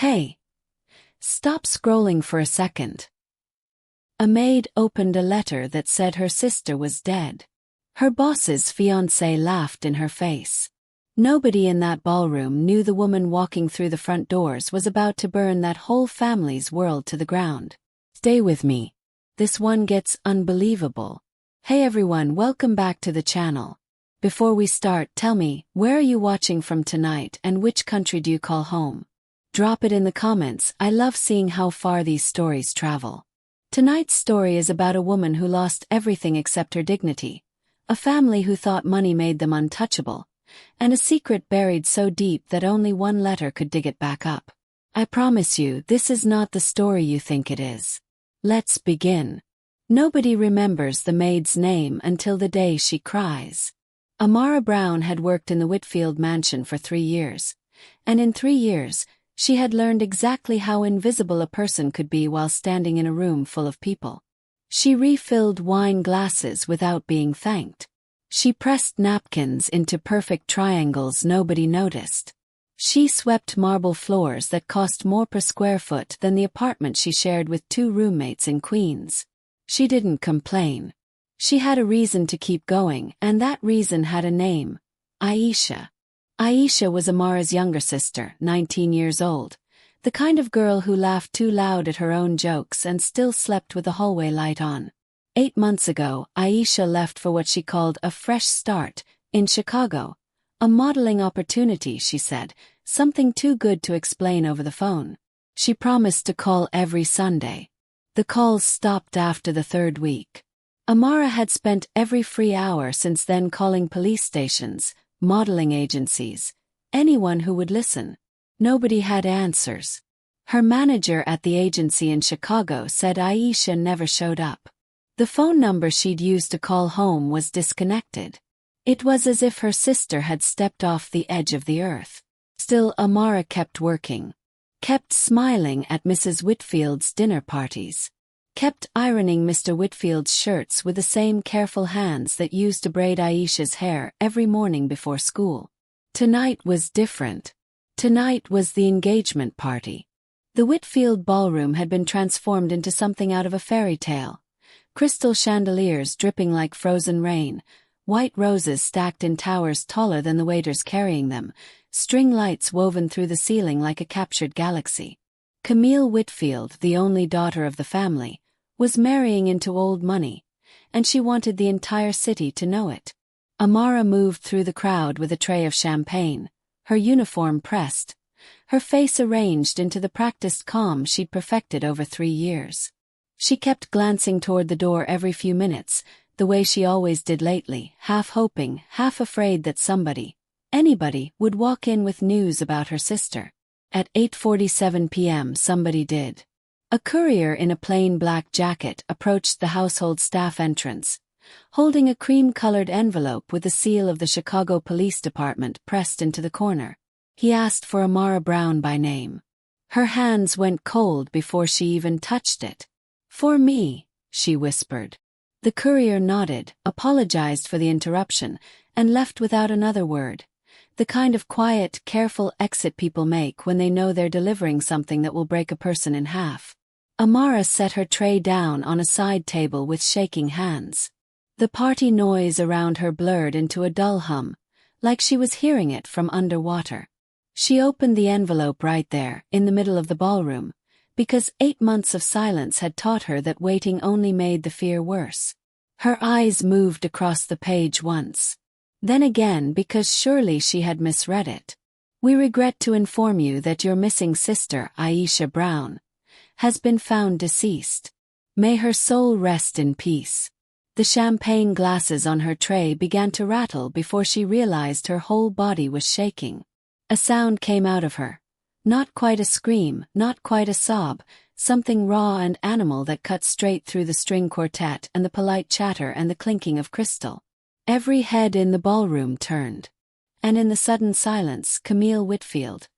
Hey, stop scrolling for a second. A maid opened a letter that said her sister was dead. Her boss's fiancé laughed in her face. Nobody in that ballroom knew the woman walking through the front doors was about to burn that whole family's world to the ground. Stay with me. This one gets unbelievable. Hey everyone, welcome back to the channel. Before we start, tell me, where are you watching from tonight and which country do you call home? Drop it in the comments. I love seeing how far these stories travel. Tonight's story is about a woman who lost everything except her dignity, a family who thought money made them untouchable, and a secret buried so deep that only one letter could dig it back up. I promise you, this is not the story you think it is. Let's begin. Nobody remembers the maid's name until the day she cries. Amara Brown had worked in the Whitfield mansion for 3 years, and in 3 years, she had learned exactly how invisible a person could be while standing in a room full of people. She refilled wine glasses without being thanked. She pressed napkins into perfect triangles nobody noticed. She swept marble floors that cost more per square foot than the apartment she shared with 2 roommates in Queens. She didn't complain. She had a reason to keep going, and that reason had a name: Aisha. Aisha was Amara's younger sister, 19 years old, the kind of girl who laughed too loud at her own jokes and still slept with the hallway light on. 8 months ago, Aisha left for what she called a fresh start in Chicago, a modeling opportunity, she said, something too good to explain over the phone. She promised to call every Sunday. The calls stopped after the 3rd week. Amara had spent every free hour since then calling police stations, modeling agencies, anyone who would listen. Nobody had answers. Her manager at the agency in Chicago said Aisha never showed up. The phone number she'd used to call home was disconnected. It was as if her sister had stepped off the edge of the earth. Still, Amara kept working, kept smiling at Mrs. Whitfield's dinner parties, kept ironing Mr. Whitfield's shirts with the same careful hands that used to braid Aisha's hair every morning before school. Tonight was different. Tonight was the engagement party. The Whitfield ballroom had been transformed into something out of a fairy tale. Crystal chandeliers dripping like frozen rain, white roses stacked in towers taller than the waiters carrying them, string lights woven through the ceiling like a captured galaxy. Camille Whitfield, the only daughter of the family, was marrying into old money, and she wanted the entire city to know it. Amara moved through the crowd with a tray of champagne, her uniform pressed, her face arranged into the practiced calm she'd perfected over 3 years. She kept glancing toward the door every few minutes, the way she always did lately, half hoping, half afraid that somebody, anybody, would walk in with news about her sister. At 8:47 p.m. somebody did. A courier in a plain black jacket approached the household staff entrance, holding a cream-colored envelope with the seal of the Chicago Police Department pressed into the corner. He asked for Amara Brown by name. Her hands went cold before she even touched it. "For me," she whispered. The courier nodded, apologized for the interruption, and left without another word. The kind of quiet, careful exit people make when they know they're delivering something that will break a person in half. Amara set her tray down on a side table with shaking hands. The party noise around her blurred into a dull hum, like she was hearing it from underwater. She opened the envelope right there, in the middle of the ballroom, because 8 months of silence had taught her that waiting only made the fear worse. Her eyes moved across the page once. Then again, because surely she had misread it. "We regret to inform you that your missing sister, Aisha Brown, has been found deceased. May her soul rest in peace." The champagne glasses on her tray began to rattle before she realized her whole body was shaking. A sound came out of her. Not quite a scream, not quite a sob, something raw and animal that cut straight through the string quartet and the polite chatter and the clinking of crystal. Every head in the ballroom turned. And in the sudden silence, Camille Whitfield,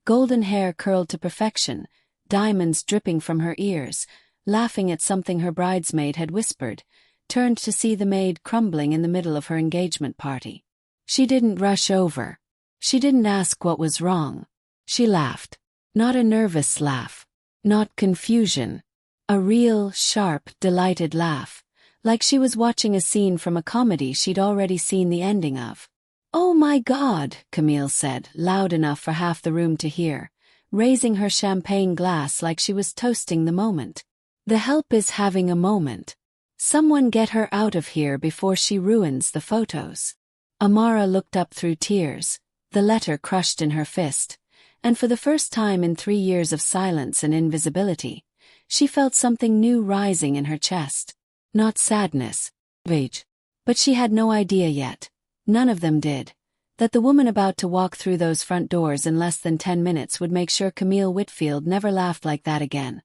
golden hair curled to perfection, diamonds dripping from her ears, laughing at something her bridesmaid had whispered, turned to see the maid crumbling in the middle of her engagement party. She didn't rush over. She didn't ask what was wrong. She laughed. Not a nervous laugh. Not confusion. A real, sharp, delighted laugh, like she was watching a scene from a comedy she'd already seen the ending of. "Oh my God," Camille said, loud enough for half the room to hear, raising her champagne glass like she was toasting the moment. "The help is having a moment. Someone get her out of here before she ruins the photos." Amara looked up through tears, the letter crushed in her fist, and for the first time in 3 years of silence and invisibility, she felt something new rising in her chest. Not sadness, rage. But she had no idea yet, none of them did, that the woman about to walk through those front doors in less than 10 minutes would make sure Camille Whitfield never laughed like that again.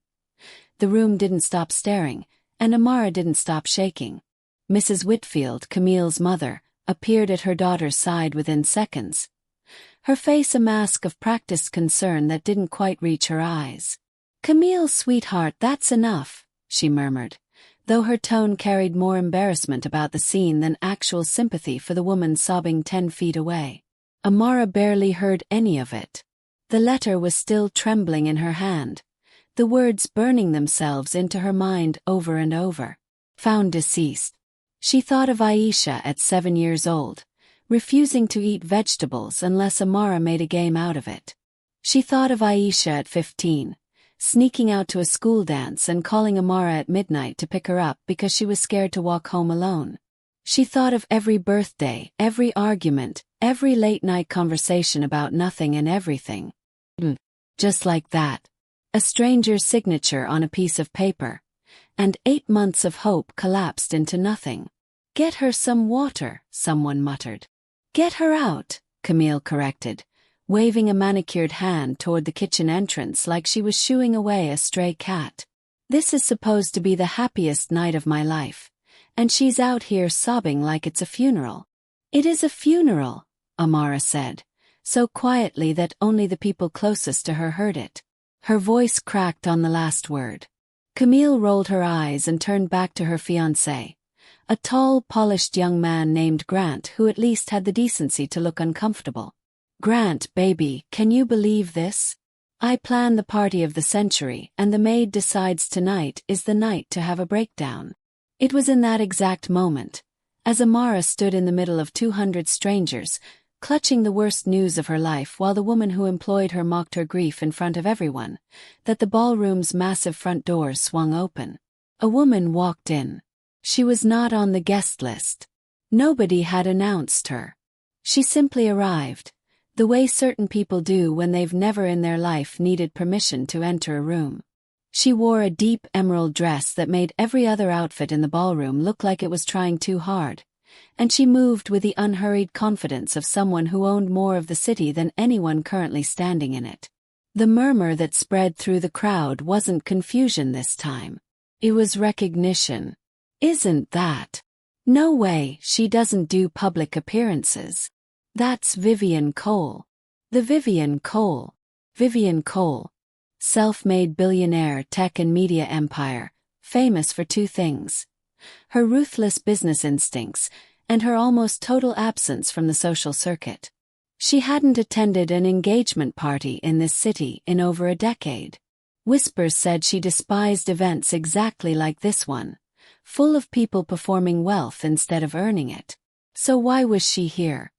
The room didn't stop staring, and Amara didn't stop shaking. Mrs. Whitfield, Camille's mother, appeared at her daughter's side within seconds, her face a mask of practiced concern that didn't quite reach her eyes. "Camille, sweetheart, that's enough," she murmured, though her tone carried more embarrassment about the scene than actual sympathy for the woman sobbing 10 feet away. Amara barely heard any of it. The letter was still trembling in her hand, the words burning themselves into her mind over and over. Found deceased. She thought of Aisha at 7 years old, refusing to eat vegetables unless Amara made a game out of it. She thought of Aisha at 15, sneaking out to a school dance and calling Amara at midnight to pick her up because she was scared to walk home alone. She thought of every birthday, every argument, every late-night conversation about nothing and everything. Just like that. A stranger's signature on a piece of paper, and 8 months of hope collapsed into nothing. "Get her some water," someone muttered. "Get her out," Camille corrected, waving a manicured hand toward the kitchen entrance like she was shooing away a stray cat. "This is supposed to be the happiest night of my life, and she's out here sobbing like it's a funeral." "It is a funeral," Amara said, so quietly that only the people closest to her heard it. Her voice cracked on the last word. Camille rolled her eyes and turned back to her fiancé, a tall, polished young man named Grant who at least had the decency to look uncomfortable. "Grant, baby, can you believe this? I planned the party of the century and the maid decides tonight is the night to have a breakdown." It was in that exact moment, as Amara stood in the middle of 200 strangers, clutching the worst news of her life while the woman who employed her mocked her grief in front of everyone, that the ballroom's massive front doors swung open. A woman walked in. She was not on the guest list. Nobody had announced her. She simply arrived, the way certain people do when they've never in their life needed permission to enter a room. She wore a deep emerald dress that made every other outfit in the ballroom look like it was trying too hard, and she moved with the unhurried confidence of someone who owned more of the city than anyone currently standing in it. The murmur that spread through the crowd wasn't confusion this time. It was recognition. "Isn't that? No way, she doesn't do public appearances. That's Vivian Cole. The Vivian Cole. Vivian Cole. Self-made billionaire tech and media empire, famous for 2 things. Her ruthless business instincts, and her almost total absence from the social circuit. She hadn't attended an engagement party in this city in over a decade. Whispers said she despised events exactly like this one, full of people performing wealth instead of earning it. So why was she here?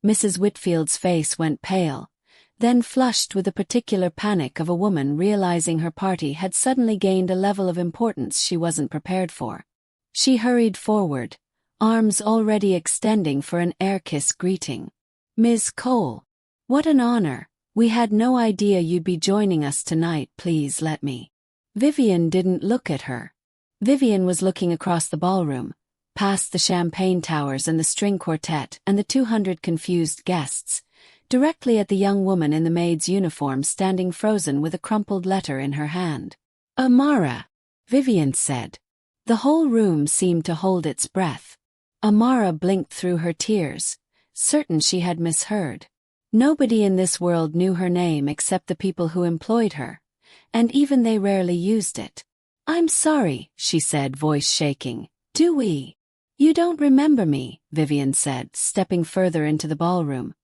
Mrs. Whitfield's face went pale, then flushed with the particular panic of a woman realizing her party had suddenly gained a level of importance she wasn't prepared for. She hurried forward, arms already extending for an air-kiss greeting. "Ms. Cole, what an honor. We had no idea you'd be joining us tonight. Please let me." Vivian didn't look at her. Vivian was looking across the ballroom, past the champagne towers and the string quartet and the 200 confused guests, directly at the young woman in the maid's uniform standing frozen with a crumpled letter in her hand. "Amara," Vivian said. The whole room seemed to hold its breath. Amara blinked through her tears, certain she had misheard. Nobody in this world knew her name except the people who employed her, and even they rarely used it. "I'm sorry," she said, voice shaking. "Do we?" "You don't remember me," Vivian said, stepping further into the ballroom,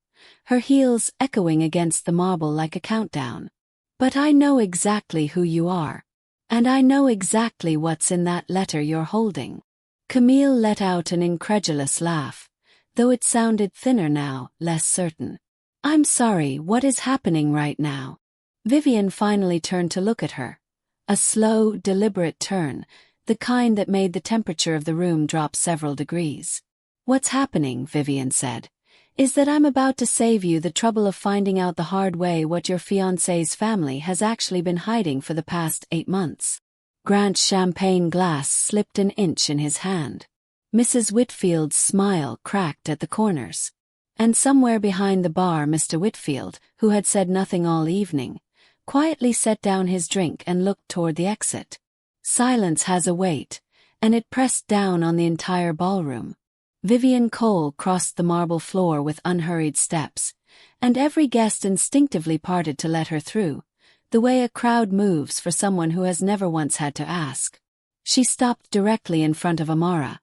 her heels echoing against the marble like a countdown. But I know exactly who you are. And I know exactly what's in that letter you're holding. Camille let out an incredulous laugh, though it sounded thinner now, less certain. I'm sorry, what is happening right now? Vivian finally turned to look at her. A slow, deliberate turn, the kind that made the temperature of the room drop several degrees. What's happening, Vivian said, is that I'm about to save you the trouble of finding out the hard way what your fiancé's family has actually been hiding for the past 8 months. Grant's champagne glass slipped an inch in his hand. Mrs. Whitfield's smile cracked at the corners. And somewhere behind the bar Mr. Whitfield, who had said nothing all evening, quietly set down his drink and looked toward the exit. Silence has a weight, and it pressed down on the entire ballroom. Vivian Cole crossed the marble floor with unhurried steps, and every guest instinctively parted to let her through, the way a crowd moves for someone who has never once had to ask. She stopped directly in front of Amara,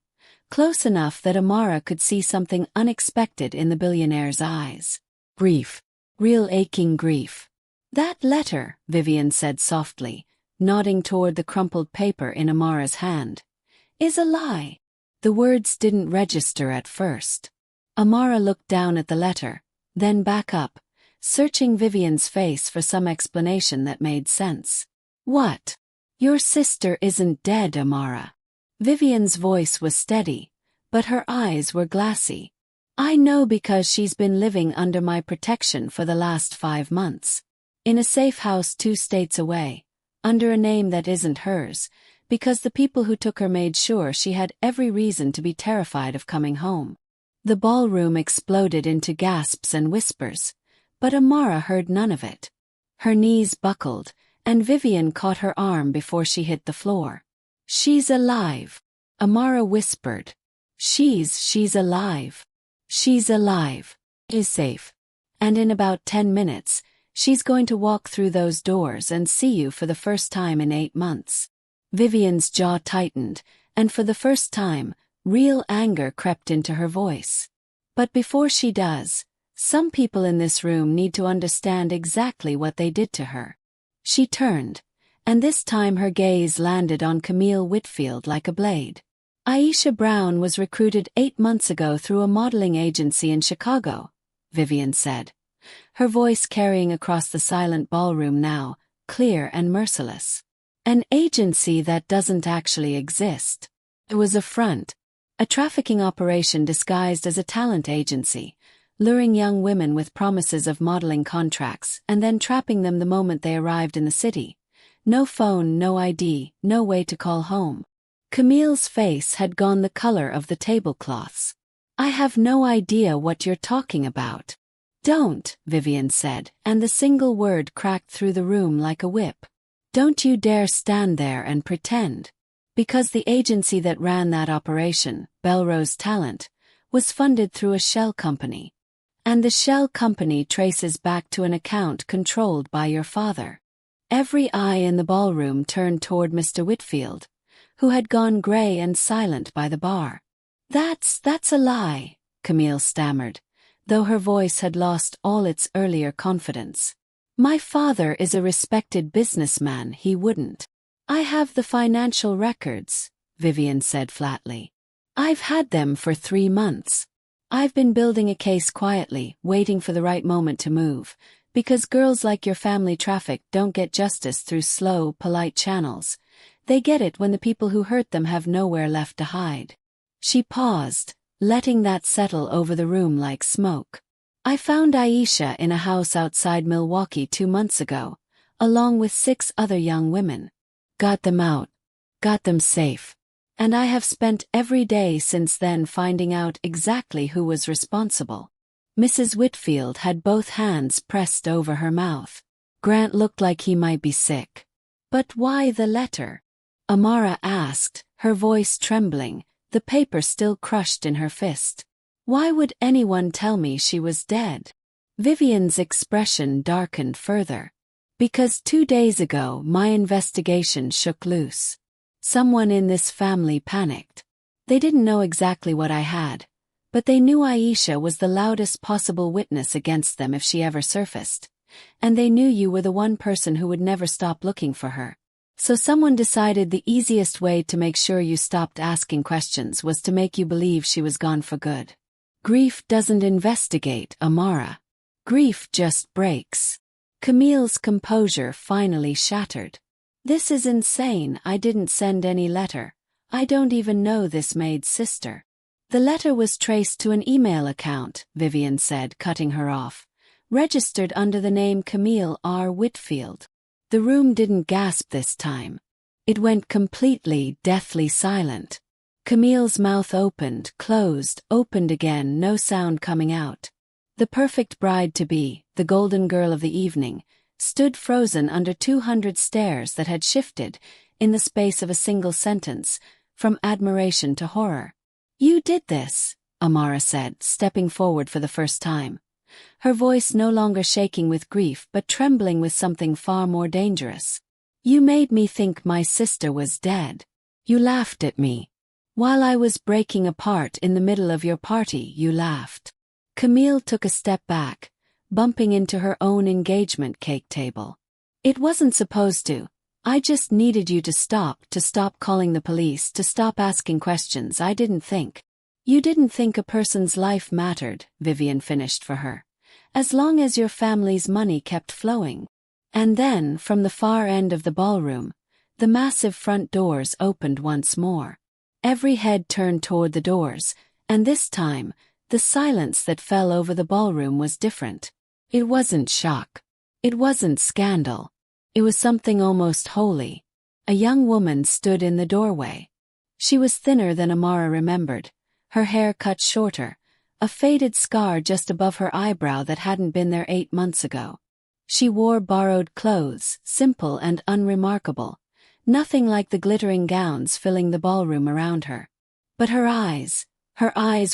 close enough that Amara could see something unexpected in the billionaire's eyes. Grief. Real aching grief. That letter, Vivian said softly, nodding toward the crumpled paper in Amara's hand, is a lie. The words didn't register at first. Amara looked down at the letter, then back up, searching Vivian's face for some explanation that made sense. What? Your sister isn't dead, Amara. Vivian's voice was steady, but her eyes were glassy. I know because she's been living under my protection for the last 5 months. In a safe house 2 states away, under a name that isn't hers, because the people who took her made sure she had every reason to be terrified of coming home. The ballroom exploded into gasps and whispers, but Amara heard none of it. Her knees buckled, and Vivian caught her arm before she hit the floor. She's alive, Amara whispered. She's alive. She's alive. Is safe. And in about 10 minutes, she's going to walk through those doors and see you for the first time in 8 months. Vivian's jaw tightened, and for the first time, real anger crept into her voice. But before she does, some people in this room need to understand exactly what they did to her. She turned, and this time her gaze landed on Camille Whitfield like a blade. Aisha Brown was recruited 8 months ago through a modeling agency in Chicago, Vivian said, her voice carrying across the silent ballroom now, clear and merciless. An agency that doesn't actually exist. It was a front, a trafficking operation disguised as a talent agency, luring young women with promises of modeling contracts and then trapping them the moment they arrived in the city. No phone, no ID, no way to call home. Camille's face had gone the color of the tablecloths. I have no idea what you're talking about. Don't, Vivian said, and the single word cracked through the room like a whip. Don't you dare stand there and pretend. Because the agency that ran that operation, Belrose Talent, was funded through a shell company. And the shell company traces back to an account controlled by your father. Every eye in the ballroom turned toward Mr. Whitfield, who had gone gray and silent by the bar. That's a lie, Camille stammered, though her voice had lost all its earlier confidence. My father is a respected businessman, he wouldn't. I have the financial records, Vivian said flatly. I've had them for 3 months. I've been building a case quietly, waiting for the right moment to move, because girls like your family traffic don't get justice through slow, polite channels. They get it when the people who hurt them have nowhere left to hide. She paused, letting that settle over the room like smoke. I found Aisha in a house outside Milwaukee 2 months ago, along with 6 other young women. Got them out. Got them safe. And I have spent every day since then finding out exactly who was responsible. Mrs. Whitfield had both hands pressed over her mouth. Grant looked like he might be sick. But why the letter? Amara asked, her voice trembling, the paper still crushed in her fist. Why would anyone tell me she was dead? Vivian's expression darkened further. Because 2 days ago my investigation shook loose. Someone in this family panicked. They didn't know exactly what I had, but they knew Aisha was the loudest possible witness against them if she ever surfaced. and they knew you were the one person who would never stop looking for her. So someone decided the easiest way to make sure you stopped asking questions was to make you believe she was gone for good. Grief doesn't investigate, Amara. Grief just breaks. Camille's composure finally shattered. This is insane. I didn't send any letter. I don't even know this Maid's sister. The letter was traced to an email account, Vivian said, cutting her off. Registered under the name Camille R. Whitfield. The room didn't gasp this time. It went completely, deathly silent. Camille's mouth opened, closed, opened again, no sound coming out. The perfect bride-to-be, the golden girl of the evening, stood frozen under 200 stares that had shifted, in the space of a single sentence, from admiration to horror. "You did this," Amara said, stepping forward for the first time. Her voice no longer shaking with grief but trembling with something far more dangerous. "You made me think my sister was dead. You laughed at me. While I was breaking apart in the middle of your party, you laughed." Camille took a step back, bumping into her own engagement cake table. "It wasn't supposed to. I just needed you to stop calling the police, to stop asking questions. I didn't think." "You didn't think a person's life mattered," Vivian finished for her. "As long as your family's money kept flowing." And then, from the far end of the ballroom, the massive front doors opened once more. Every head turned toward the doors, and this time, the silence that fell over the ballroom was different. It wasn't shock. It wasn't scandal. It was something almost holy. A young woman stood in the doorway. She was thinner than Amara remembered, her hair cut shorter, a faded scar just above her eyebrow that hadn't been there 8 months ago. She wore borrowed clothes, simple and unremarkable, nothing like the glittering gowns filling the ballroom around her. But her eyes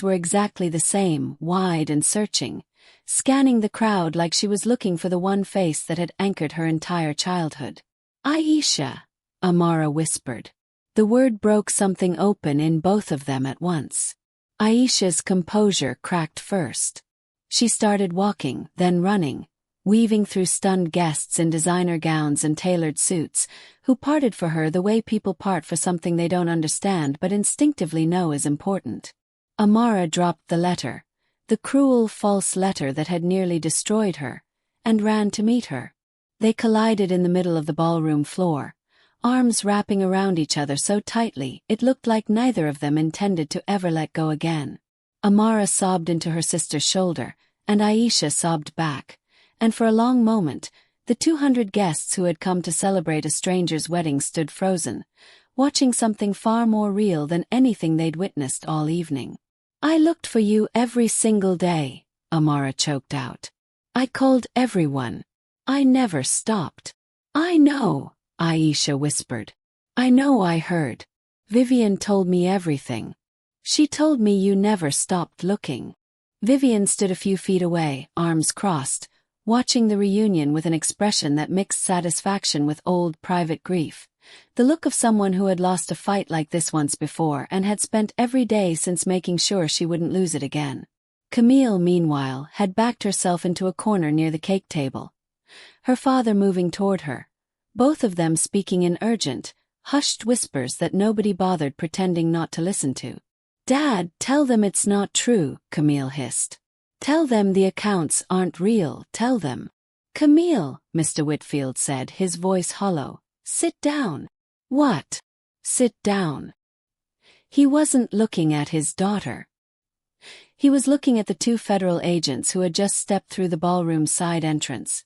were exactly the same, wide and searching, scanning the crowd like she was looking for the one face that had anchored her entire childhood. "Aisha," Amara whispered. The word broke something open in both of them at once. Aisha's composure cracked first. She started walking, then running, weaving through stunned guests in designer gowns and tailored suits, who parted for her the way people part for something they don't understand but instinctively know is important. Amara dropped the letter, the cruel, false letter that had nearly destroyed her, and ran to meet her. They collided in the middle of the ballroom floor, arms wrapping around each other so tightly it looked like neither of them intended to ever let go again. Amara sobbed into her sister's shoulder, and Aisha sobbed back, and for a long moment, the 200 guests who had come to celebrate a stranger's wedding stood frozen, watching something far more real than anything they'd witnessed all evening. "I looked for you every single day," Amara choked out. "I called everyone. I never stopped." "I know," Aisha whispered. "I know, I heard. Vivian told me everything. She told me you never stopped looking." Vivian stood a few feet away, arms crossed, watching the reunion with an expression that mixed satisfaction with old private grief. The look of someone who had lost a fight like this once before and had spent every day since making sure she wouldn't lose it again. Camille, meanwhile, had backed herself into a corner near the cake table. Her father moving toward her, both of them speaking in urgent, hushed whispers that nobody bothered pretending not to listen to. "Dad, tell them it's not true," Camille hissed. "Tell them the accounts aren't real, tell them." "Camille," Mr. Whitfield said, his voice hollow. "Sit down." "What?" "Sit down." He wasn't looking at his daughter. He was looking at the 2 federal agents who had just stepped through the ballroom's side entrance.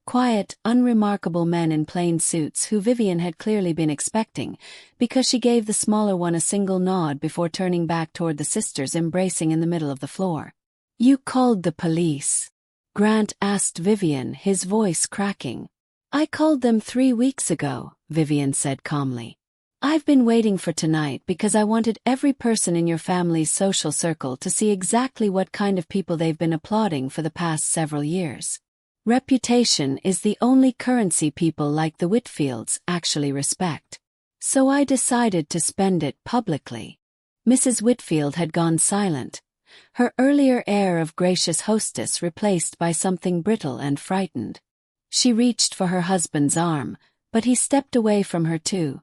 Quiet, unremarkable men in plain suits who Vivian had clearly been expecting, because she gave the smaller one a single nod before turning back toward the sisters embracing in the middle of the floor. "You called the police?" Grant asked Vivian, his voice cracking. "I called them 3 weeks ago," Vivian said calmly. "I've been waiting for tonight because I wanted every person in your family's social circle to see exactly what kind of people they've been applauding for the past several years. Reputation is the only currency people like the Whitfields actually respect. So I decided to spend it publicly." Mrs. Whitfield had gone silent, her earlier air of gracious hostess replaced by something brittle and frightened. She reached for her husband's arm, but he stepped away from her too,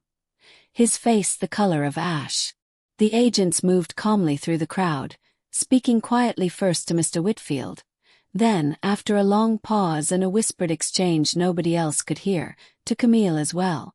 his face the color of ash. The agents moved calmly through the crowd, speaking quietly first to Mr. Whitfield. Then, after a long pause and a whispered exchange nobody else could hear, to Camille as well.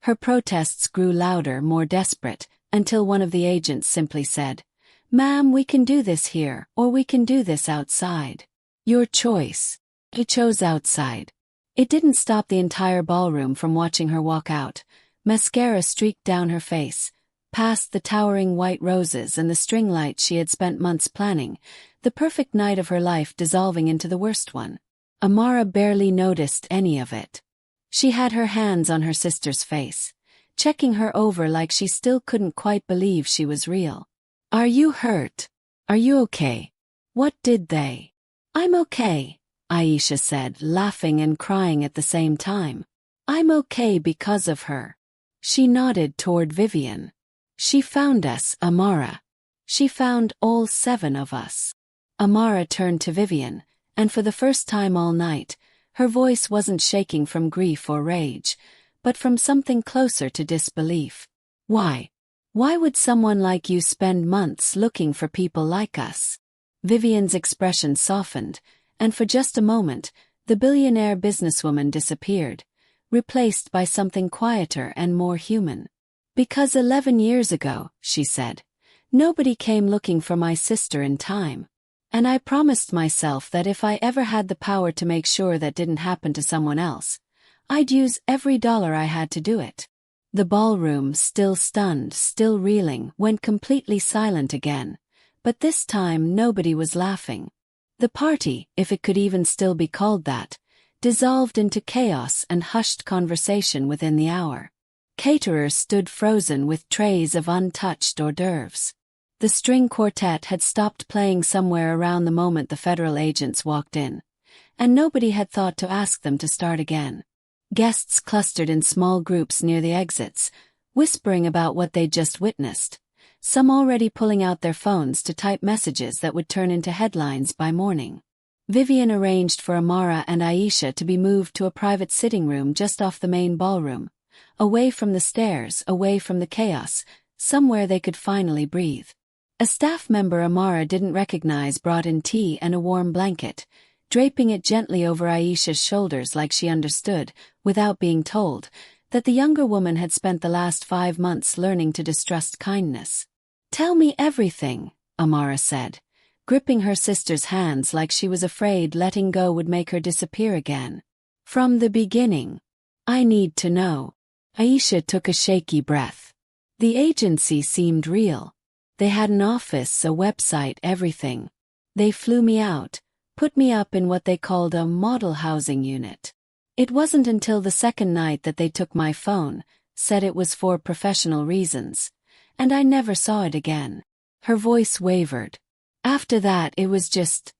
Her protests grew louder, more desperate, until one of the agents simply said, "Ma'am, we can do this here, or we can do this outside. Your choice." He chose outside. It didn't stop the entire ballroom from watching her walk out. Mascara streaked down her face, past the towering white roses and the string lights she had spent months planning, the perfect night of her life dissolving into the worst one. Amara barely noticed any of it. She had her hands on her sister's face, checking her over like she still couldn't quite believe she was real. "Are you hurt? Are you okay? What did they?" "I'm okay," Aisha said, laughing and crying at the same time. "I'm okay because of her." She nodded toward Vivian. "She found us, Amara. She found all 7 of us." Amara turned to Vivian, and for the first time all night, her voice wasn't shaking from grief or rage, but from something closer to disbelief. "Why? Why would someone like you spend months looking for people like us?" Vivian's expression softened, and for just a moment, the billionaire businesswoman disappeared, replaced by something quieter and more human. "Because 11 years ago," she said, "nobody came looking for my sister in time. And I promised myself that if I ever had the power to make sure that didn't happen to someone else, I'd use every dollar I had to do it." The ballroom, still stunned, still reeling, went completely silent again, but this time nobody was laughing. The party, if it could even still be called that, dissolved into chaos and hushed conversation within the hour. Caterers stood frozen with trays of untouched hors d'oeuvres. The string quartet had stopped playing somewhere around the moment the federal agents walked in, and nobody had thought to ask them to start again. Guests clustered in small groups near the exits, whispering about what they'd just witnessed, some already pulling out their phones to type messages that would turn into headlines by morning. Vivian arranged for Amara and Aisha to be moved to a private sitting room just off the main ballroom, away from the stairs, away from the chaos, somewhere they could finally breathe. A staff member Amara didn't recognize brought in tea and a warm blanket, draping it gently over Aisha's shoulders like she understood, without being told, that the younger woman had spent the last 5 months learning to distrust kindness. "Tell me everything," Amara said, gripping her sister's hands like she was afraid letting go would make her disappear again. "From the beginning. I need to know." Aisha took a shaky breath. The agency seemed real. They had an office, a website, everything. They flew me out, put me up in what they called a model housing unit. It wasn't until the second night that they took my phone, said it was for professional reasons, and I never saw it again. Her voice wavered. After that it was just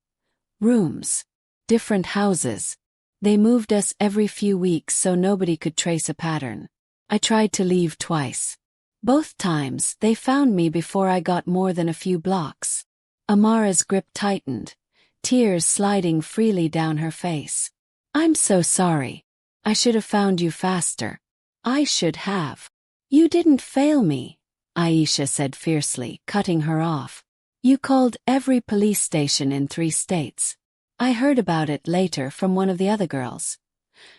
rooms, different houses. They moved us every few weeks so nobody could trace a pattern. I tried to leave twice. Both times, they found me before I got more than a few blocks. Amara's grip tightened, tears sliding freely down her face. "I'm so sorry. I should have found you faster. I should have." "You didn't fail me," Aisha said fiercely, cutting her off. "You called every police station in 3 states. I heard about it later from one of the other girls.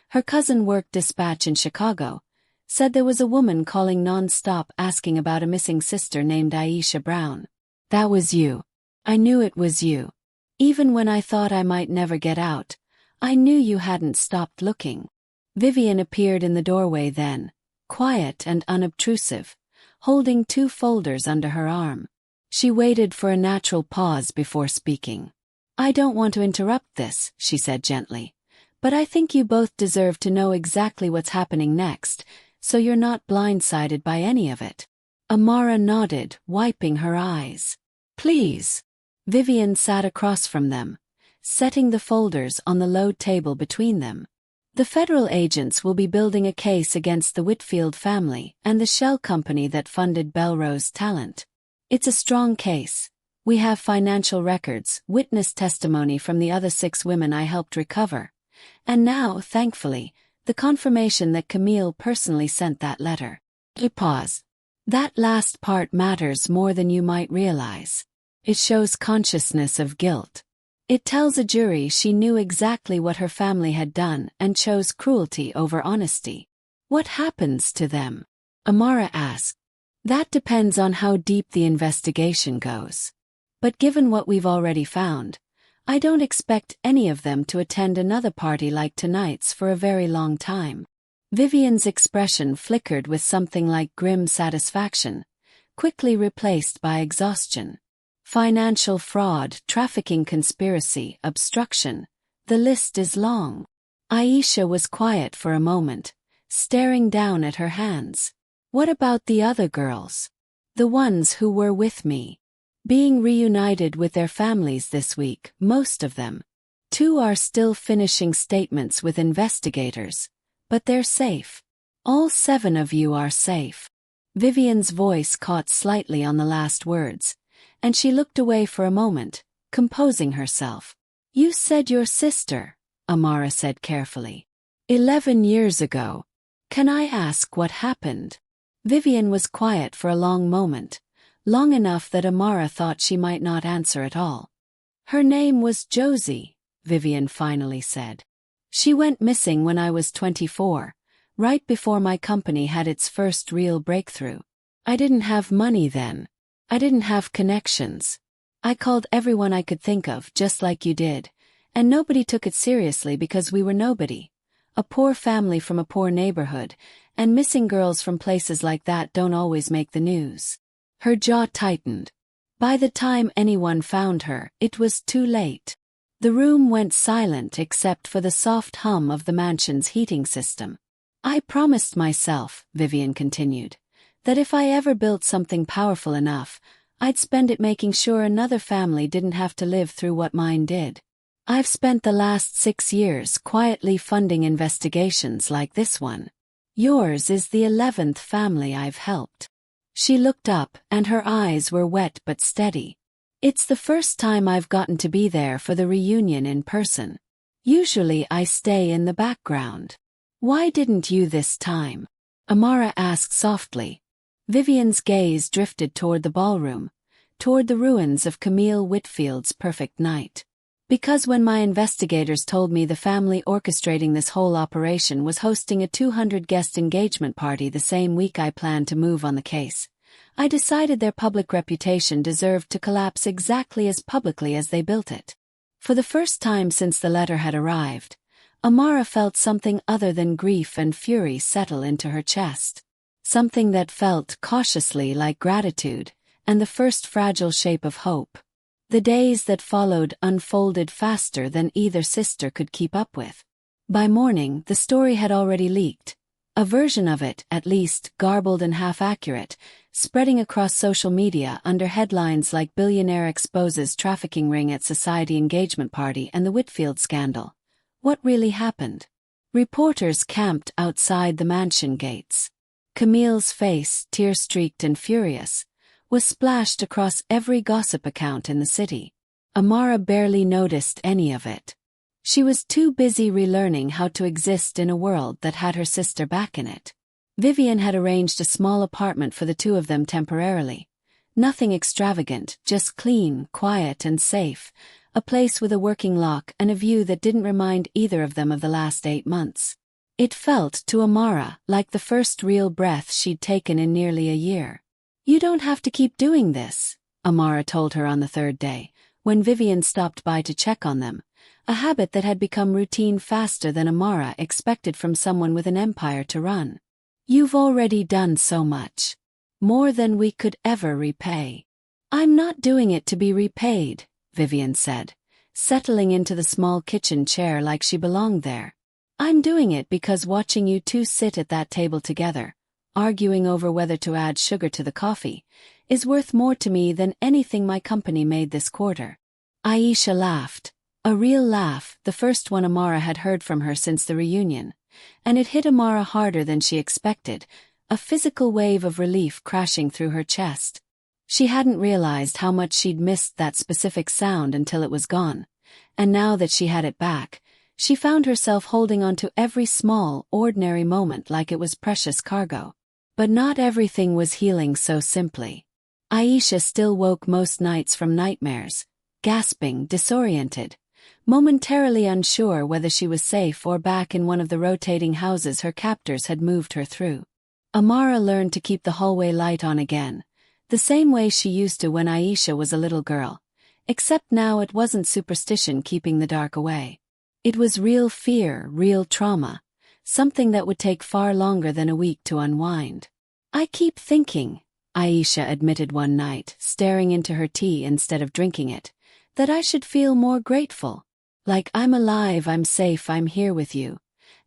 Her cousin worked dispatch in Chicago. Said there was a woman calling non-stop asking about a missing sister named Aisha Brown. That was you. I knew it was you. Even when I thought I might never get out, I knew you hadn't stopped looking." Vivian appeared in the doorway then, quiet and unobtrusive, holding 2 folders under her arm. She waited for a natural pause before speaking. "I don't want to interrupt this," she said gently, "but I think you both deserve to know exactly what's happening next, so you're not blindsided by any of it." Amara nodded, wiping her eyes. "Please." Vivian sat across from them, setting the folders on the low table between them. "The federal agents will be building a case against the Whitfield family and the shell company that funded Belrose Talent. It's a strong case. We have financial records, witness testimony from the other 6 women I helped recover, And now, thankfully, the confirmation that Camille personally sent that letter. Pause. That last part matters more than you might realize. It shows consciousness of guilt. It tells a jury she knew exactly what her family had done and chose cruelty over honesty. What happens to them? Amara asked. That depends on how deep the investigation goes. But given what we've already found, I don't expect any of them to attend another party like tonight's for a very long time. Vivian's expression flickered with something like grim satisfaction, quickly replaced by exhaustion. Financial fraud, trafficking conspiracy, obstruction. The list is long. Aisha was quiet for a moment, staring down at her hands. What about the other girls? The ones who were with me. Being reunited with their families this week, most of them. 2 are still finishing statements with investigators, but they're safe. All 7 of you are safe. Vivian's voice caught slightly on the last words, and she looked away for a moment, composing herself. You said your sister, Amara said carefully. 11 years ago. Can I ask what happened? Vivian was quiet for a long moment, long enough that Amara thought she might not answer at all. Her name was Josie, Vivian finally said. She went missing when I was 24, right before my company had its first real breakthrough. I didn't have money then. I didn't have connections. I called everyone I could think of just like you did, and nobody took it seriously because we were nobody. A poor family from a poor neighborhood, and missing girls from places like that don't always make the news. Her jaw tightened. By the time anyone found her, it was too late. The room went silent except for the soft hum of the mansion's heating system. I promised myself, Vivian continued, that if I ever built something powerful enough, I'd spend it making sure another family didn't have to live through what mine did. I've spent the last 6 years quietly funding investigations like this one. Yours is the 11th family I've helped. She looked up, and her eyes were wet but steady. It's the first time I've gotten to be there for the reunion in person. Usually I stay in the background. Why didn't you this time? Amara asked softly. Vivian's gaze drifted toward the ballroom, toward the ruins of Camille Whitfield's perfect night. Because when my investigators told me the family orchestrating this whole operation was hosting a 200-guest engagement party the same week I planned to move on the case, I decided their public reputation deserved to collapse exactly as publicly as they built it. For the first time since the letter had arrived, Amara felt something other than grief and fury settle into her chest. Something that felt cautiously like gratitude, and the first fragile shape of hope. The days that followed unfolded faster than either sister could keep up with. By morning, the story had already leaked. A version of it, at least, garbled and half-accurate, spreading across social media under headlines like Billionaire exposes trafficking ring at society engagement party and the Whitfield scandal. What really happened? Reporters camped outside the mansion gates. Camille's face, tear-streaked and furious, was splashed across every gossip account in the city. Amara barely noticed any of it. She was too busy relearning how to exist in a world that had her sister back in it. Vivian had arranged a small apartment for the 2 of them temporarily. Nothing extravagant, just clean, quiet and safe, a place with a working lock and a view that didn't remind either of them of the last 8 months. It felt to Amara like the first real breath she'd taken in nearly a year. You don't have to keep doing this, Amara told her on the 3rd day, when Vivian stopped by to check on them, a habit that had become routine faster than Amara expected from someone with an empire to run. You've already done so much. More than we could ever repay. I'm not doing it to be repaid, Vivian said, settling into the small kitchen chair like she belonged there. I'm doing it because watching you 2 sit at that table together, arguing over whether to add sugar to the coffee, is worth more to me than anything my company made this quarter. Aisha laughed. A real laugh, the first one Amara had heard from her since the reunion, and it hit Amara harder than she expected, a physical wave of relief crashing through her chest. She hadn't realized how much she'd missed that specific sound until it was gone, and now that she had it back, She found herself holding on to every small, ordinary moment like it was precious cargo. But not everything was healing so simply. Aisha still woke most nights from nightmares, gasping, disoriented, momentarily unsure whether she was safe or back in one of the rotating houses her captors had moved her through. Amara learned to keep the hallway light on again, the same way she used to when Aisha was a little girl, except now it wasn't superstition keeping the dark away. It was real fear, real trauma, something that would take far longer than a week to unwind. "I keep thinking," Aisha admitted one night, staring into her tea instead of drinking it, "that I should feel more grateful. Like I'm alive, I'm safe, I'm here with you.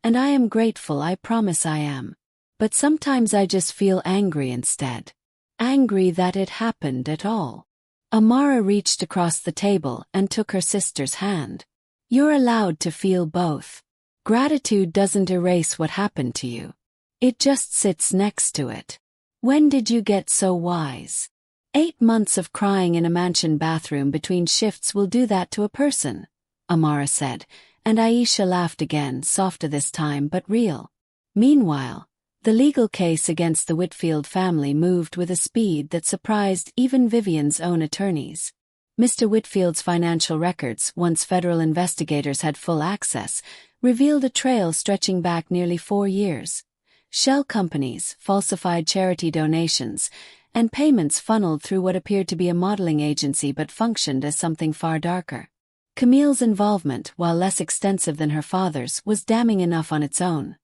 And I am grateful, I promise I am. But sometimes I just feel angry instead. Angry that it happened at all." Amara reached across the table and took her sister's hand. "You're allowed to feel both. Gratitude doesn't erase what happened to you. It just sits next to it. When did you get so wise? 8 months of crying in a mansion bathroom between shifts will do that to a person," Amara said, and Aisha laughed again, softer this time but real. Meanwhile, the legal case against the Whitfield family moved with a speed that surprised even Vivian's own attorneys. Mr. Whitfield's financial records, once federal investigators had full access, revealed a trail stretching back nearly 4 years. Shell companies, falsified charity donations, and payments funneled through what appeared to be a modeling agency but functioned as something far darker. Camille's involvement, while less extensive than her father's, was damning enough on its own.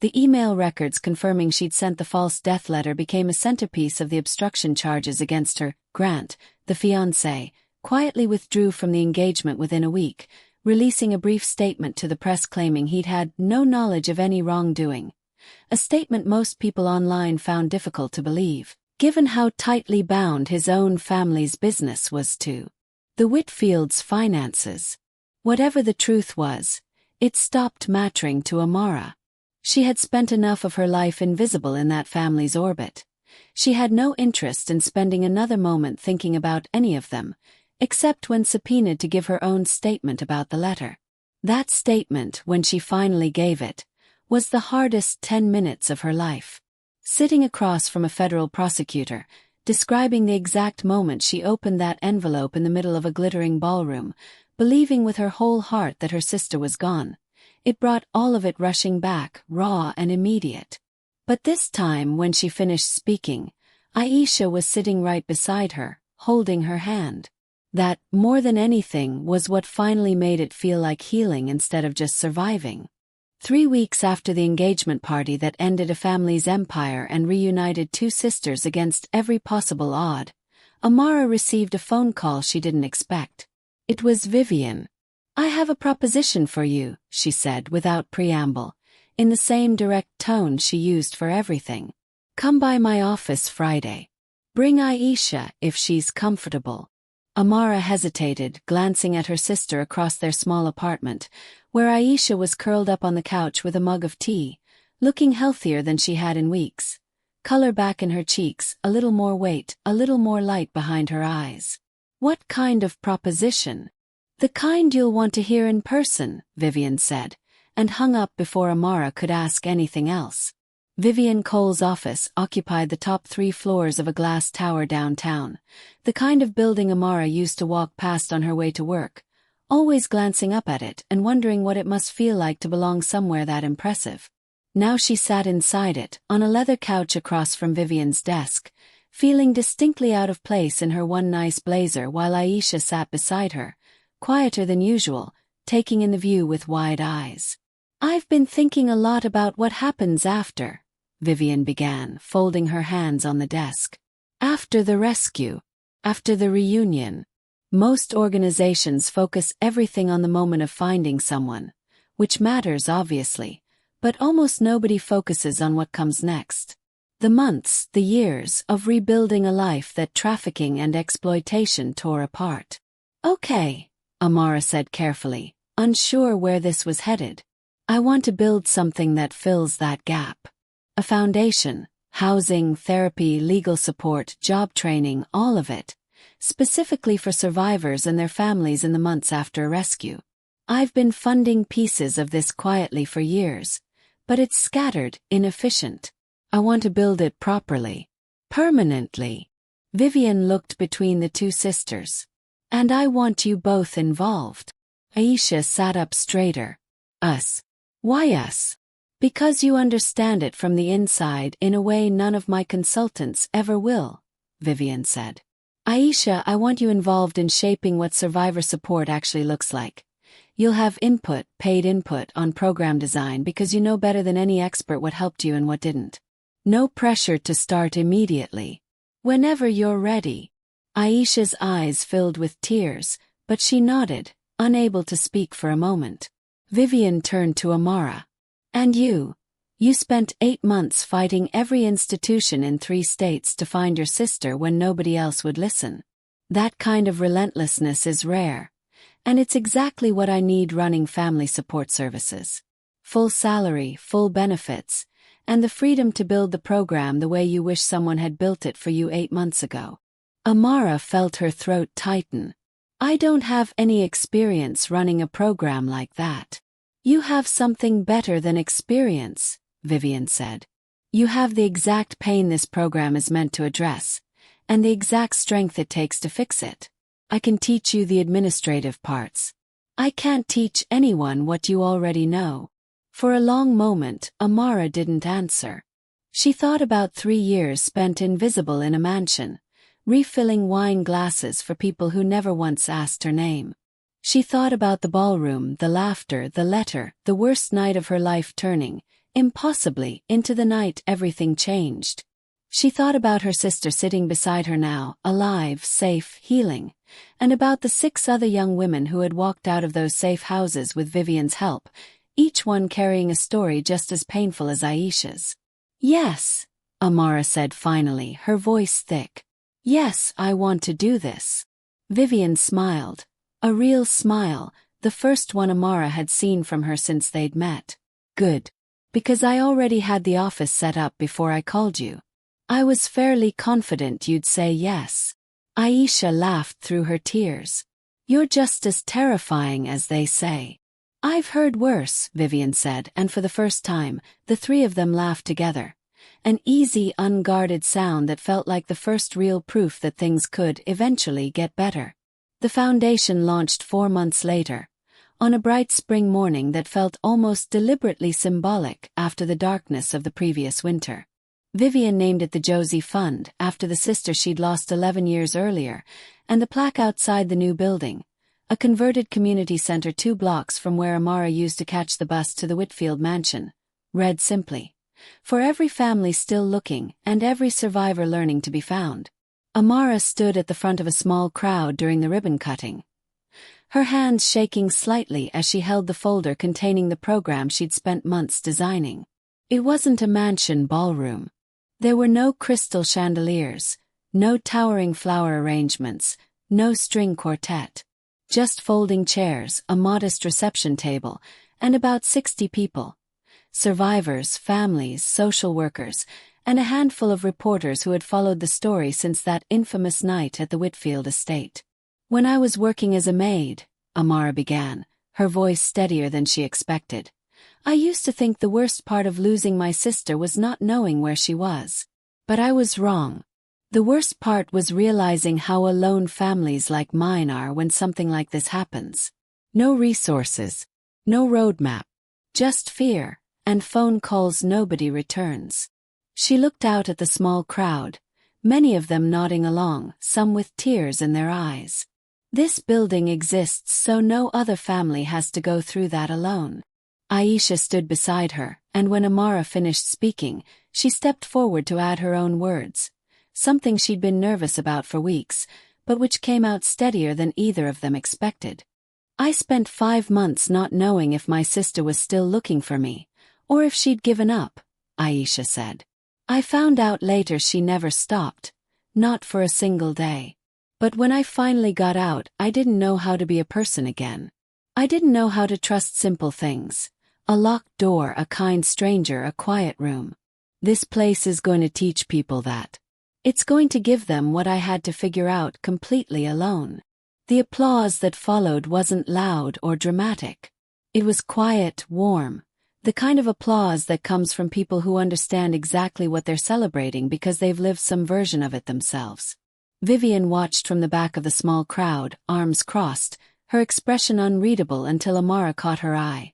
The email records confirming she'd sent the false death letter became a centerpiece of the obstruction charges against her. Grant, the fiancé, quietly withdrew from the engagement within a week, releasing a brief statement to the press claiming he'd had no knowledge of any wrongdoing. A statement most people online found difficult to believe, given how tightly bound his own family's business was to the Whitfields' finances. Whatever the truth was, it stopped mattering to Amara. She had spent enough of her life invisible in that family's orbit. She had no interest in spending another moment thinking about any of them, except when subpoenaed to give her own statement about the letter. That statement, when she finally gave it, was the hardest 10 minutes of her life. Sitting across from a federal prosecutor, describing the exact moment she opened that envelope in the middle of a glittering ballroom, believing with her whole heart that her sister was gone, it brought all of it rushing back, raw and immediate. But this time, when she finished speaking, Aisha was sitting right beside her, holding her hand. That, more than anything, was what finally made it feel like healing instead of just surviving. 3 weeks after the engagement party that ended a family's empire and reunited 2 sisters against every possible odd, Amara received a phone call she didn't expect. It was Vivian. "I have a proposition for you," she said without preamble, in the same direct tone she used for everything. "Come by my office Friday. Bring Aisha if she's comfortable." Amara hesitated, glancing at her sister across their small apartment, where Aisha was curled up on the couch with a mug of tea, looking healthier than she had in weeks. Color back in her cheeks, a little more weight, a little more light behind her eyes. "What kind of proposition?" "The kind you'll want to hear in person," Vivian said, and hung up before Amara could ask anything else. Vivian Cole's office occupied the top 3 floors of a glass tower downtown, the kind of building Amara used to walk past on her way to work, always glancing up at it and wondering what it must feel like to belong somewhere that impressive. Now she sat inside it, on a leather couch across from Vivian's desk, feeling distinctly out of place in her one nice blazer while Aisha sat beside her, quieter than usual, taking in the view with wide eyes. "I've been thinking a lot about what happens after," Vivian began, folding her hands on the desk. "After the rescue. After the reunion. Most organizations focus everything on the moment of finding someone, which matters obviously, but almost nobody focuses on what comes next. The months, the years, of rebuilding a life that trafficking and exploitation tore apart." "Okay," Amara said carefully, unsure where this was headed. "I want to build something that fills that gap. A foundation, housing, therapy, legal support, job training, all of it, specifically for survivors and their families in the months after a rescue. I've been funding pieces of this quietly for years, but it's scattered, inefficient. I want to build it properly. Permanently. Vivian looked between the two sisters. And I want you both involved. Aisha sat up straighter. Us. Why us? Because you understand it from the inside in a way none of my consultants ever will, Vivian said. Aisha, I want you involved in shaping what survivor support actually looks like. You'll have input, paid input, on program design because you know better than any expert what helped you and what didn't. No pressure to start immediately. Whenever you're ready. Aisha's eyes filled with tears, but she nodded, unable to speak for a moment. Vivian turned to Amara. And you? You spent 8 months fighting every institution in 3 states to find your sister when nobody else would listen. That kind of relentlessness is rare. And it's exactly what I need running family support services. Full salary, full benefits, and the freedom to build the program the way you wish someone had built it for you 8 months ago. Amara felt her throat tighten. I don't have any experience running a program like that. You have something better than experience, Vivian said. You have the exact pain this program is meant to address, and the exact strength it takes to fix it. I can teach you the administrative parts. I can't teach anyone what you already know. For a long moment, Amara didn't answer. She thought about 3 years spent invisible in a mansion, refilling wine glasses for people who never once asked her name. She thought about the ballroom, the laughter, the letter, the worst night of her life turning, impossibly, into the night everything changed. She thought about her sister sitting beside her now, alive, safe, healing, and about the 6 other young women who had walked out of those safe houses with Vivian's help, each one carrying a story just as painful as Aisha's. Yes, Amara said finally, her voice thick. Yes, I want to do this. Vivian smiled. A real smile, the first one Amara had seen from her since they'd met. Good. Because I already had the office set up before I called you. I was fairly confident you'd say yes. Aisha laughed through her tears. You're just as terrifying as they say. I've heard worse, Vivian said, and for the first time, the 3 of them laughed together. An easy, unguarded sound that felt like the first real proof that things could eventually get better. The foundation launched 4 months later, on a bright spring morning that felt almost deliberately symbolic after the darkness of the previous winter. Vivian named it the Josie Fund, after the sister she'd lost 11 years earlier, and the plaque outside the new building, a converted community center 2 blocks from where Amara used to catch the bus to the Whitfield mansion, read simply, "For every family still looking and every survivor learning to be found." Amara stood at the front of a small crowd during the ribbon cutting, her hands shaking slightly as she held the folder containing the program she'd spent months designing. It wasn't a mansion ballroom. There were no crystal chandeliers, no towering flower arrangements, no string quartet. Just folding chairs, a modest reception table, and about 60 people. Survivors, families, social workers, and a handful of reporters who had followed the story since that infamous night at the Whitfield estate. When I was working as a maid, Amara began, her voice steadier than she expected, I used to think the worst part of losing my sister was not knowing where she was. But I was wrong. The worst part was realizing how alone families like mine are when something like this happens. No resources, no roadmap, just fear, and phone calls nobody returns. She looked out at the small crowd, many of them nodding along, some with tears in their eyes. This building exists so no other family has to go through that alone. Aisha stood beside her, and when Amara finished speaking, she stepped forward to add her own words, something she'd been nervous about for weeks, but which came out steadier than either of them expected. I spent 5 months not knowing if my sister was still looking for me, or if she'd given up, Aisha said. I found out later she never stopped, not for a single day. But when I finally got out, I didn't know how to be a person again. I didn't know how to trust simple things. A locked door, a kind stranger, a quiet room. This place is going to teach people that. It's going to give them what I had to figure out completely alone. The applause that followed wasn't loud or dramatic. It was quiet, warm, the kind of applause that comes from people who understand exactly what they're celebrating because they've lived some version of it themselves. Vivian watched from the back of the small crowd, arms crossed, her expression unreadable until Amara caught her eye.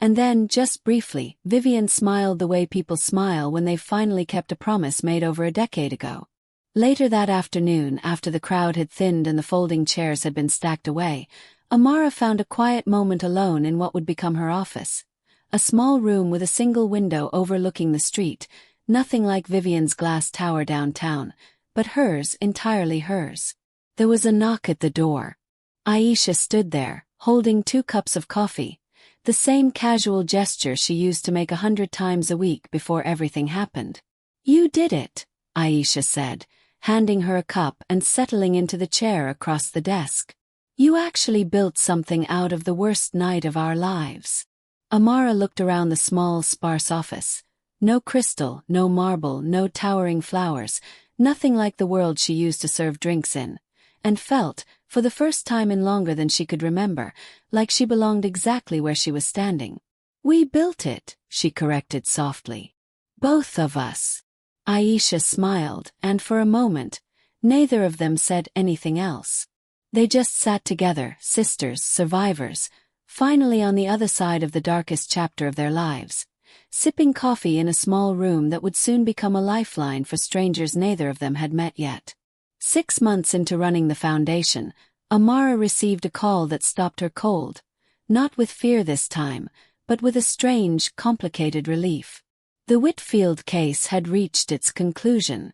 And then, just briefly, Vivian smiled the way people smile when they've finally kept a promise made over a decade ago. Later that afternoon, after the crowd had thinned and the folding chairs had been stacked away, Amara found a quiet moment alone in what would become her office. A small room with a single window overlooking the street, nothing like Vivian's glass tower downtown, but hers, entirely hers. There was a knock at the door. Aisha stood there, holding 2 cups of coffee, the same casual gesture she used to make 100 times a week before everything happened. "You did it," Aisha said, handing her a cup and settling into the chair across the desk. "You actually built something out of the worst night of our lives." Amara looked around the small, sparse office. No crystal, no marble, no towering flowers, nothing like the world she used to serve drinks in, and felt, for the first time in longer than she could remember, like she belonged exactly where she was standing. "We built it," she corrected softly. "Both of us." Aisha smiled, and for a moment, neither of them said anything else. They just sat together, sisters, survivors, finally on the other side of the darkest chapter of their lives, sipping coffee in a small room that would soon become a lifeline for strangers neither of them had met yet. 6 months into running the foundation, Amara received a call that stopped her cold, not with fear this time, but with a strange, complicated relief. The Whitfield case had reached its conclusion.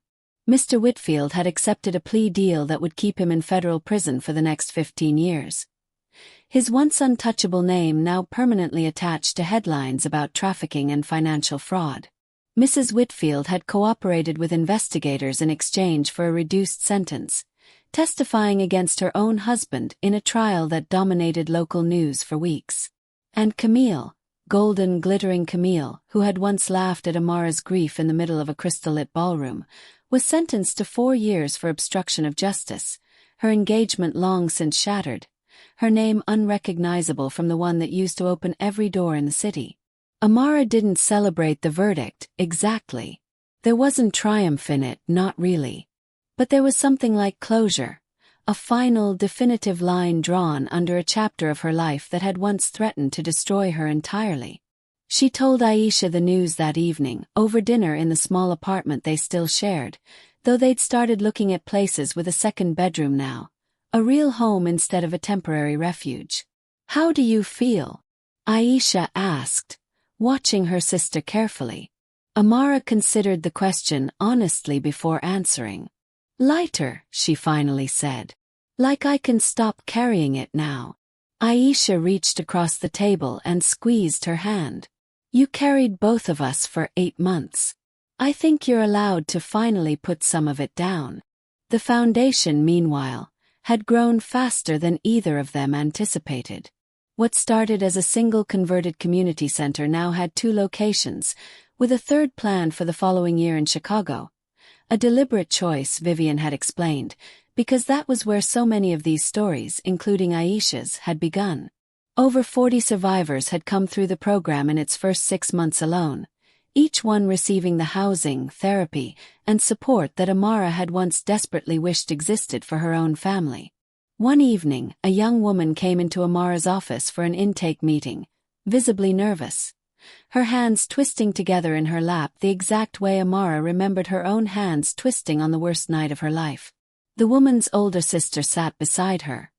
Mr. Whitfield had accepted a plea deal that would keep him in federal prison for the next 15 years. His once untouchable name now permanently attached to headlines about trafficking and financial fraud. Mrs. Whitfield had cooperated with investigators in exchange for a reduced sentence, testifying against her own husband in a trial that dominated local news for weeks. And Camille, golden glittering Camille, who had once laughed at Amara's grief in the middle of a crystal-lit ballroom, was sentenced to 4 years for obstruction of justice, her engagement long since shattered, her name unrecognizable from the one that used to open every door in the city. Amara didn't celebrate the verdict, exactly. There wasn't triumph in it, not really. But there was something like closure, a final, definitive line drawn under a chapter of her life that had once threatened to destroy her entirely. She told Aisha the news that evening, over dinner in the small apartment they still shared, though they'd started looking at places with a second bedroom now. A real home instead of a temporary refuge. "How do you feel?" Aisha asked, watching her sister carefully. Amara considered the question honestly before answering. "Lighter," she finally said. "Like I can stop carrying it now." Aisha reached across the table and squeezed her hand. "You carried both of us for 8 months. I think you're allowed to finally put some of it down." The foundation, meanwhile, had grown faster than either of them anticipated. What started as a single converted community center now had 2 locations, with a third planned for the following year in Chicago. A deliberate choice, Vivian had explained, because that was where so many of these stories, including Aisha's, had begun. Over 40 survivors had come through the program in its first 6 months alone, each one receiving the housing, therapy, and support that Amara had once desperately wished existed for her own family. One evening, a young woman came into Amara's office for an intake meeting, visibly nervous. Her hands twisting together in her lap the exact way Amara remembered her own hands twisting on the worst night of her life. The woman's older sister sat beside her,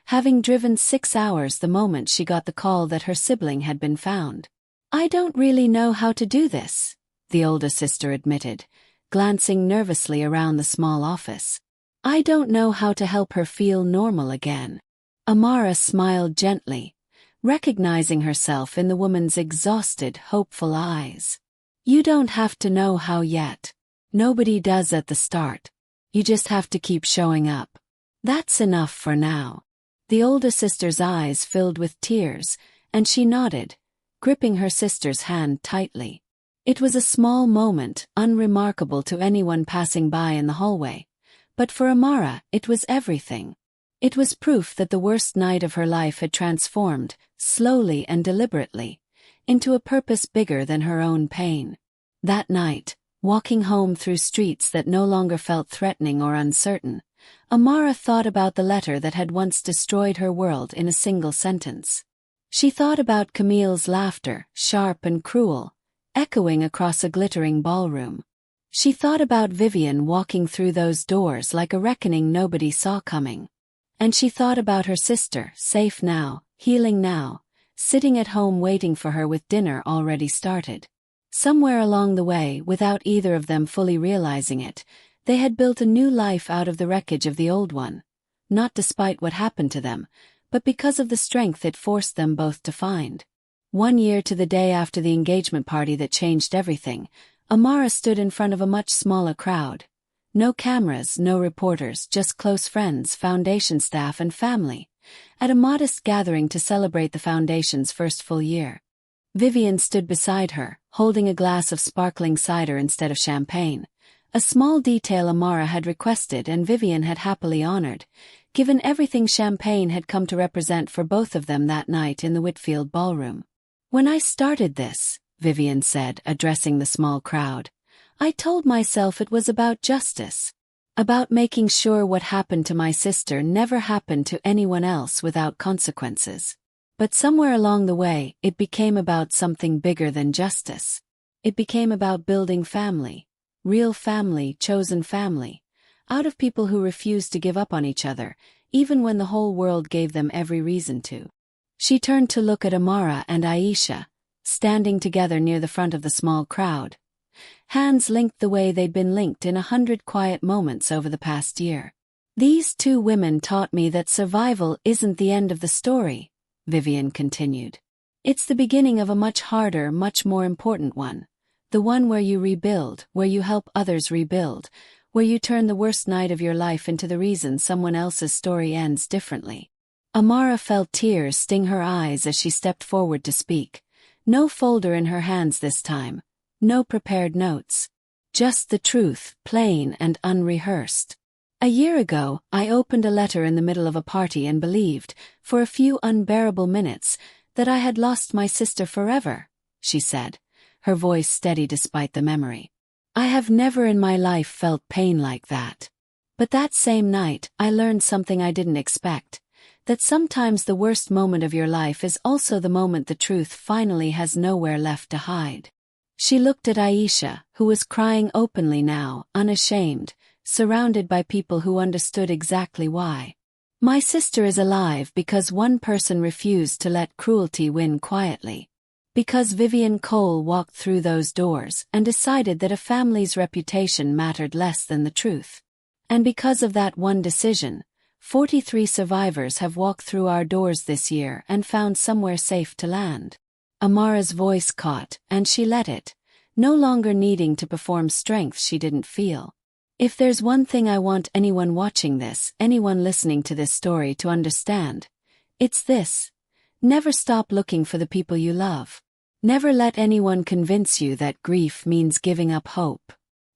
having driven 6 hours the moment she got the call that her sibling had been found. "I don't really know how to do this," the older sister admitted, glancing nervously around the small office. "I don't know how to help her feel normal again." Amara smiled gently, recognizing herself in the woman's exhausted, hopeful eyes. "You don't have to know how yet. Nobody does at the start. You just have to keep showing up. That's enough for now." The older sister's eyes filled with tears, and she nodded, gripping her sister's hand tightly. It was a small moment, unremarkable to anyone passing by in the hallway, but for Amara, it was everything. It was proof that the worst night of her life had transformed, slowly and deliberately, into a purpose bigger than her own pain. That night, walking home through streets that no longer felt threatening or uncertain, Amara thought about the letter that had once destroyed her world in a single sentence. She thought about Camille's laughter, sharp and cruel, echoing across a glittering ballroom. She thought about Vivian walking through those doors like a reckoning nobody saw coming. And she thought about her sister, safe now, healing now, sitting at home waiting for her with dinner already started. Somewhere along the way, without either of them fully realizing it, they had built a new life out of the wreckage of the old one, not despite what happened to them, but because of the strength it forced them both to find. 1 year to the day after the engagement party that changed everything, Amara stood in front of a much smaller crowd. No cameras, no reporters, just close friends, foundation staff and family, at a modest gathering to celebrate the foundation's first full year. Vivian stood beside her, holding a glass of sparkling cider instead of champagne, a small detail Amara had requested and Vivian had happily honored, given everything champagne had come to represent for both of them that night in the Whitfield ballroom. "When I started this," Vivian said, addressing the small crowd, "I told myself it was about justice. About making sure what happened to my sister never happened to anyone else without consequences. But somewhere along the way, it became about something bigger than justice. It became about building family. Real family, chosen family. Out of people who refused to give up on each other, even when the whole world gave them every reason to." She turned to look at Amara and Aisha, standing together near the front of the small crowd. Hands linked the way they'd been linked in 100 quiet moments over the past year. "These two women taught me that survival isn't the end of the story," Vivian continued. "It's the beginning of a much harder, much more important one. The one where you rebuild, where you help others rebuild, where you turn the worst night of your life into the reason someone else's story ends differently." Amara felt tears sting her eyes as she stepped forward to speak. No folder in her hands this time. No prepared notes. Just the truth, plain and unrehearsed. "A year ago, I opened a letter in the middle of a party and believed, for a few unbearable minutes, that I had lost my sister forever," she said, her voice steady despite the memory. "I have never in my life felt pain like that. But that same night, I learned something I didn't expect, that sometimes the worst moment of your life is also the moment the truth finally has nowhere left to hide." She looked at Aisha, who was crying openly now, unashamed, surrounded by people who understood exactly why. "My sister is alive because one person refused to let cruelty win quietly. Because Vivian Cole walked through those doors and decided that a family's reputation mattered less than the truth. And because of that one decision, 43 survivors have walked through our doors this year and found somewhere safe to land." Amara's voice caught, and she let it, no longer needing to perform strength she didn't feel. "If there's one thing I want anyone watching this, anyone listening to this story to understand, it's this. Never stop looking for the people you love. Never let anyone convince you that grief means giving up hope.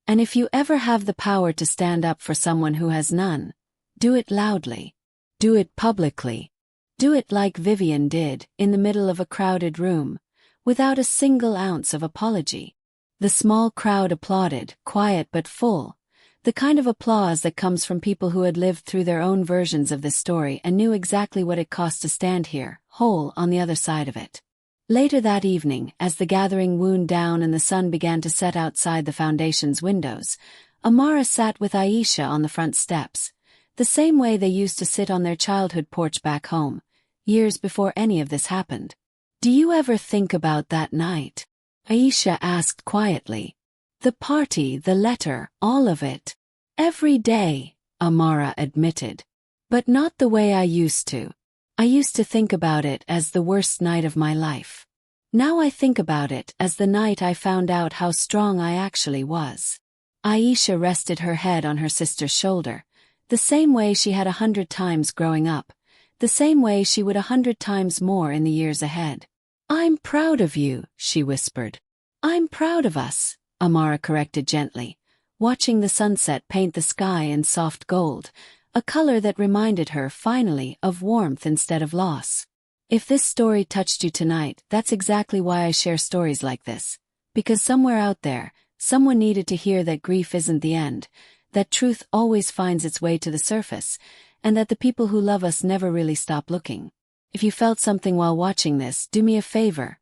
And if you ever have the power to stand up for someone who has none, do it loudly. Do it publicly. Do it like Vivian did, in the middle of a crowded room, without a single ounce of apology." The small crowd applauded, quiet but full, the kind of applause that comes from people who had lived through their own versions of this story and knew exactly what it cost to stand here, whole on the other side of it. Later that evening, as the gathering wound down and the sun began to set outside the foundation's windows, Amara sat with Aisha on the front steps, the same way they used to sit on their childhood porch back home, years before any of this happened. "Do you ever think about that night?" Aisha asked quietly. "The party, the letter, all of it." "Every day," Amara admitted. "But not the way I used to. I used to think about it as the worst night of my life. Now I think about it as the night I found out how strong I actually was." Aisha rested her head on her sister's shoulder, the same way she had 100 times growing up, the same way she would 100 times more in the years ahead. "I'm proud of you," she whispered. "I'm proud of us," Amara corrected gently, watching the sunset paint the sky in soft gold, A color that reminded her, finally, of warmth instead of loss. If this story touched you tonight, that's exactly why I share stories like this. Because somewhere out there, someone needed to hear that grief isn't the end, that truth always finds its way to the surface, and that the people who love us never really stop looking. If you felt something while watching this, do me a favor.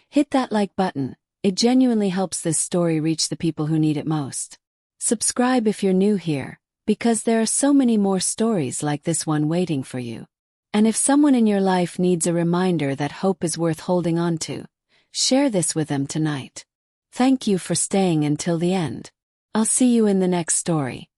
Hit that like button. It genuinely helps this story reach the people who need it most. Subscribe if you're new here, because there are so many more stories like this one waiting for you. And if someone in your life needs a reminder that hope is worth holding on to, share this with them tonight. Thank you for staying until the end. I'll see you in the next story.